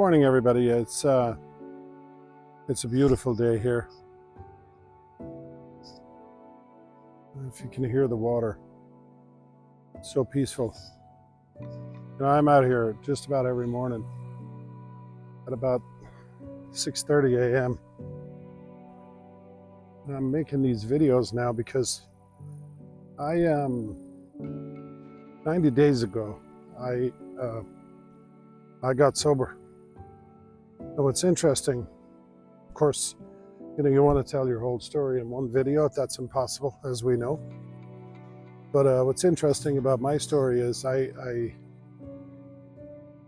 morning, everybody. It's a beautiful day here. If you can hear the water, it's so peaceful. I'm out here just about every morning at about 6:30 a.m. I'm making these videos now because 90 days ago I got sober. And what's interesting, of course, you want to tell your whole story in one video. That's impossible, as we know. But what's interesting about my story is I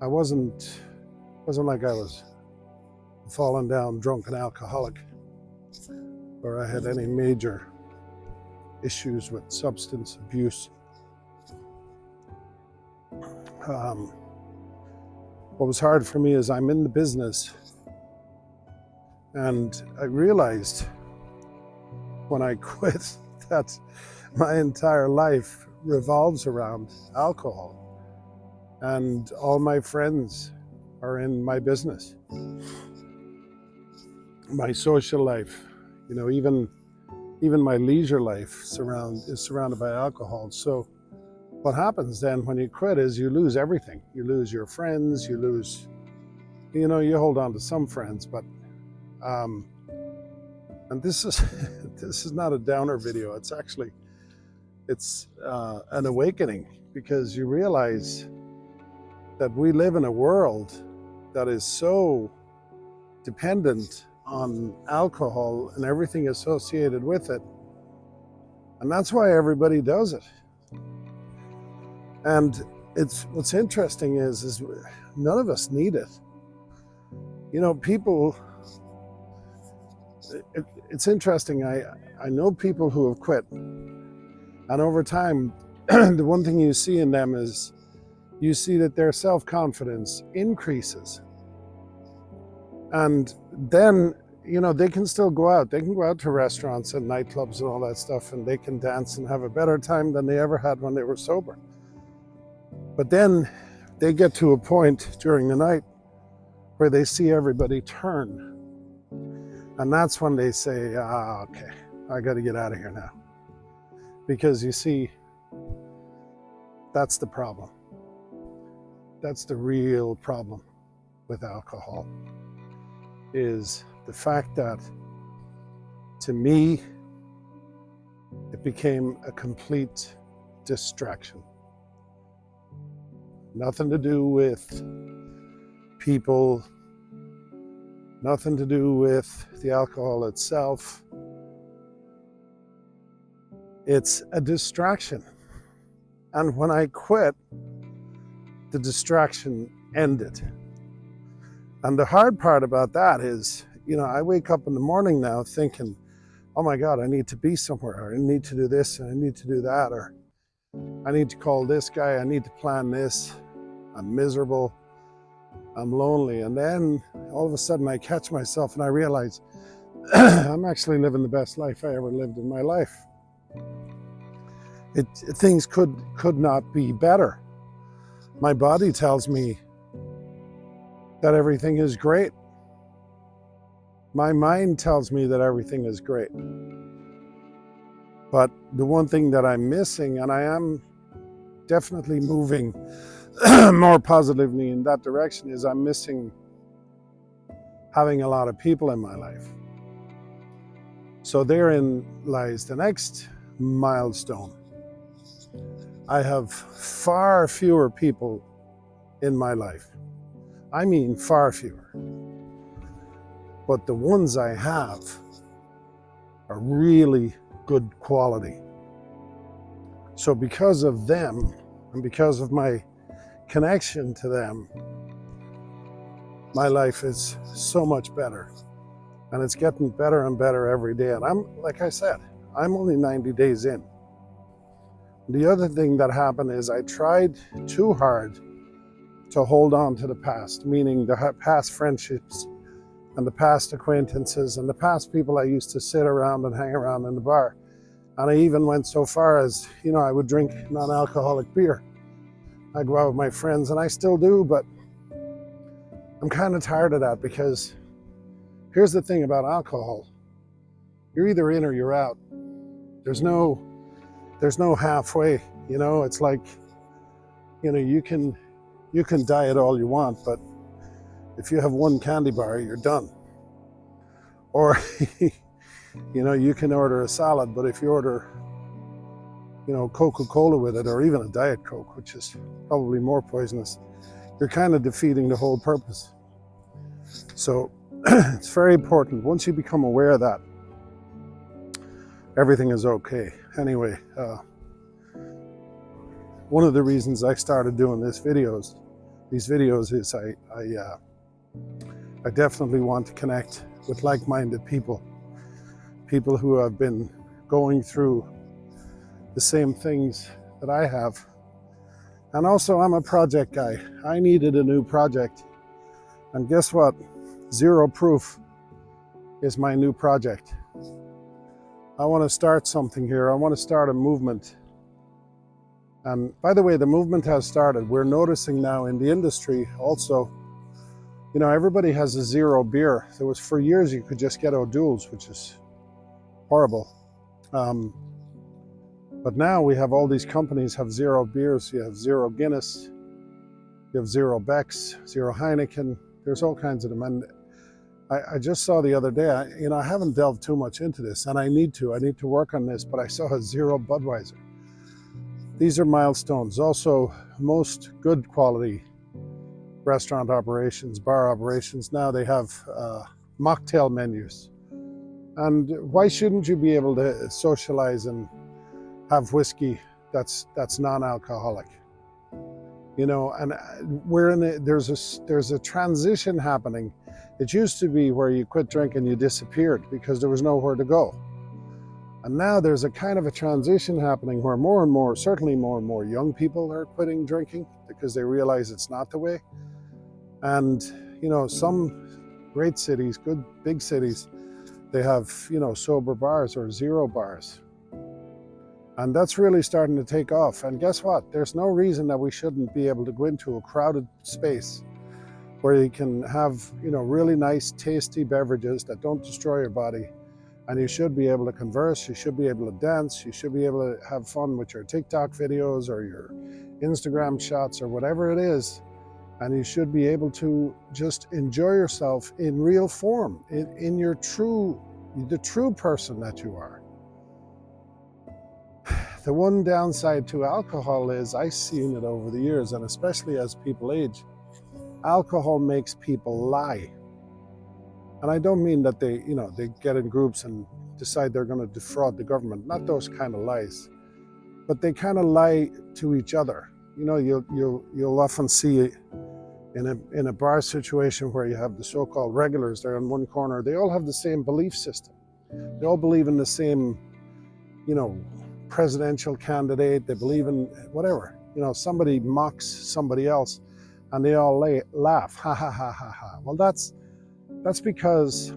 wasn't like I was fallen down drunken alcoholic, or I had any major issues with substance abuse. What was hard for me is I'm in the business, and I realized when I quit that my entire life revolves around alcohol, and all my friends are in my business. My social life, even my leisure life is surrounded by alcohol. So what happens then when you quit is you lose everything. You lose your friends, you lose, you hold on to some friends, but and this is not a downer video. It's an awakening, because you realize that we live in a world that is so dependent on alcohol and everything associated with it. And that's why everybody does it. And what's interesting is none of us need it. People, it's interesting. I know people who have quit, and over time, the one thing you see in them is you see that their self-confidence increases. And then, they can still go out. They can go out to restaurants and nightclubs and all that stuff, and they can dance and have a better time than they ever had when they were sober. But then they get to a point during the night where they see everybody turn. And that's when they say, okay, I got to get out of here now. Because you see, that's the problem. That's the real problem with alcohol, is the fact that, to me, it became a complete distraction. Nothing to do with people, nothing to do with the alcohol itself. It's a distraction. And when I quit, the distraction ended. And the hard part about that is, I wake up in the morning now thinking, oh my God, I need to be somewhere, or I need to do this, and I need to do that, or I need to call this guy, I need to plan this. I'm miserable, I'm lonely. And then all of a sudden I catch myself and I realize I'm actually living the best life I ever lived in my life. Things could not be better. My body tells me that everything is great. My mind tells me that everything is great. But the one thing that I'm missing, and I am definitely moving more positively in that direction, is I'm missing having a lot of people in my life. So therein lies the next milestone. I have far fewer people in my life. I mean, far fewer. But the ones I have are really good quality. So because of them, and because of my connection to them, my life is so much better. And it's getting better and better every day. And like I said, I'm only 90 days in. The other thing that happened is I tried too hard to hold on to the past, meaning the past friendships and the past acquaintances and the past people I used to sit around and hang around in the bar. And I even went so far as, I would drink non-alcoholic beer. I go out with my friends, and I still do, but I'm kind of tired of that, because here's the thing about alcohol. You're either in or you're out. There's no halfway, you know. It's like, you know, you can diet all you want, but if you have one candy bar, you're done. Or you know, you can order a salad, but if you order, you know, Coca-Cola with it, or even a Diet Coke, which is probably more poisonous, you're kind of defeating the whole purpose. So it's very important. Once you become aware of that, everything is okay. Anyway, one of the reasons I started doing these videos is I definitely want to connect with like-minded people who have been going through the same things that I have. And also, I'm a project guy. I needed a new project. And guess what? Zero Proof is my new project. I want to start something here. I want to start a movement. And by the way, the movement has started. We're noticing now in the industry also, you know, everybody has a zero beer. There was, for years, you could just get O'Doul's, which is horrible. But now we have all these companies have zero beers. You have zero Guinness, you have zero Beck's, zero Heineken. There's all kinds of them. And I just saw the other day, I haven't delved too much into this, and I need to work on this, but I saw a zero Budweiser. These are milestones. Also, most good quality restaurant operations, bar operations, now they have mocktail menus. And why shouldn't you be able to socialize and have whiskey that's non-alcoholic? You know, and there's a transition happening. It used to be where you quit drinking, you disappeared because there was nowhere to go. And now there's a kind of a transition happening where more and more, certainly more and more young people are quitting drinking because they realize it's not the way. And, you know, some great cities, good big cities, they have, you know, sober bars or zero bars. And that's really starting to take off. And guess what? There's no reason that we shouldn't be able to go into a crowded space where you can have, you know, really nice, tasty beverages that don't destroy your body. And you should be able to converse, you should be able to dance, you should be able to have fun with your TikTok videos or your Instagram shots or whatever it is. And you should be able to just enjoy yourself in real form, in your the true person that you are. The one downside to alcohol is, I've seen it over the years, and especially as people age, alcohol makes people lie. And I don't mean that they get in groups and decide they're going to defraud the government, not those kind of lies, but they kind of lie to each other. You know, you'll often see in a bar situation where you have the so-called regulars there in one corner, they all have the same belief system. They all believe in the same, you know, presidential candidate. They believe in whatever. You know, somebody mocks somebody else and they all laugh, ha ha ha ha ha. Well, that's because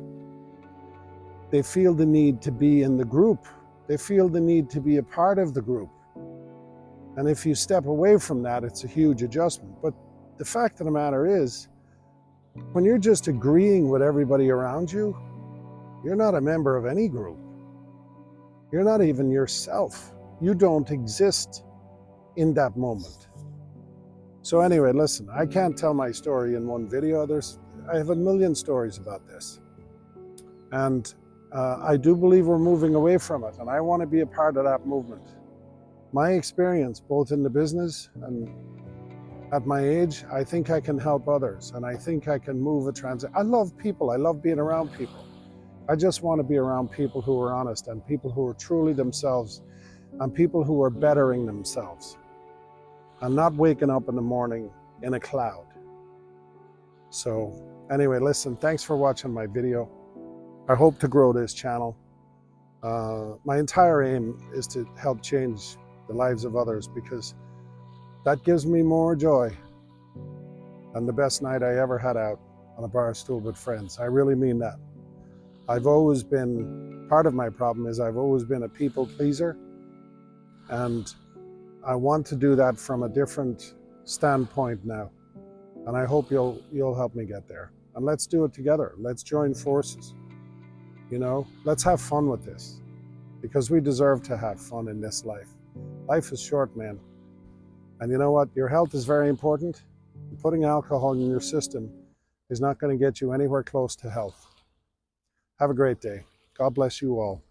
they feel the need to be in the group. They feel the need to be a part of the group. And if you step away from that, it's a huge adjustment. But the fact of the matter is, when you're just agreeing with everybody around you, you're not a member of any group. You're not even yourself. You don't exist in that moment. So anyway, listen, I can't tell my story in one video. I have a million stories about this. And I do believe we're moving away from it, and I want to be a part of that movement. My experience, both in the business and at my age, I think I can help others, and I think I can move a transit. I love people. I love being around people. I just want to be around people who are honest and people who are truly themselves and people who are bettering themselves and not waking up in the morning in a cloud. So anyway, listen, thanks for watching my video. I hope to grow this channel. My entire aim is to help change the lives of others, because that gives me more joy than the best night I ever had out on a bar stool with friends. I really mean that. I've always been, part of my problem is I've always been a people pleaser, and I want to do that from a different standpoint now. And I hope you'll help me get there. And let's do it together. Let's join forces. You know, let's have fun with this, because we deserve to have fun in this life. Life is short, man. And you know what? Your health is very important. Putting alcohol in your system is not going to get you anywhere close to health. Have a great day. God bless you all.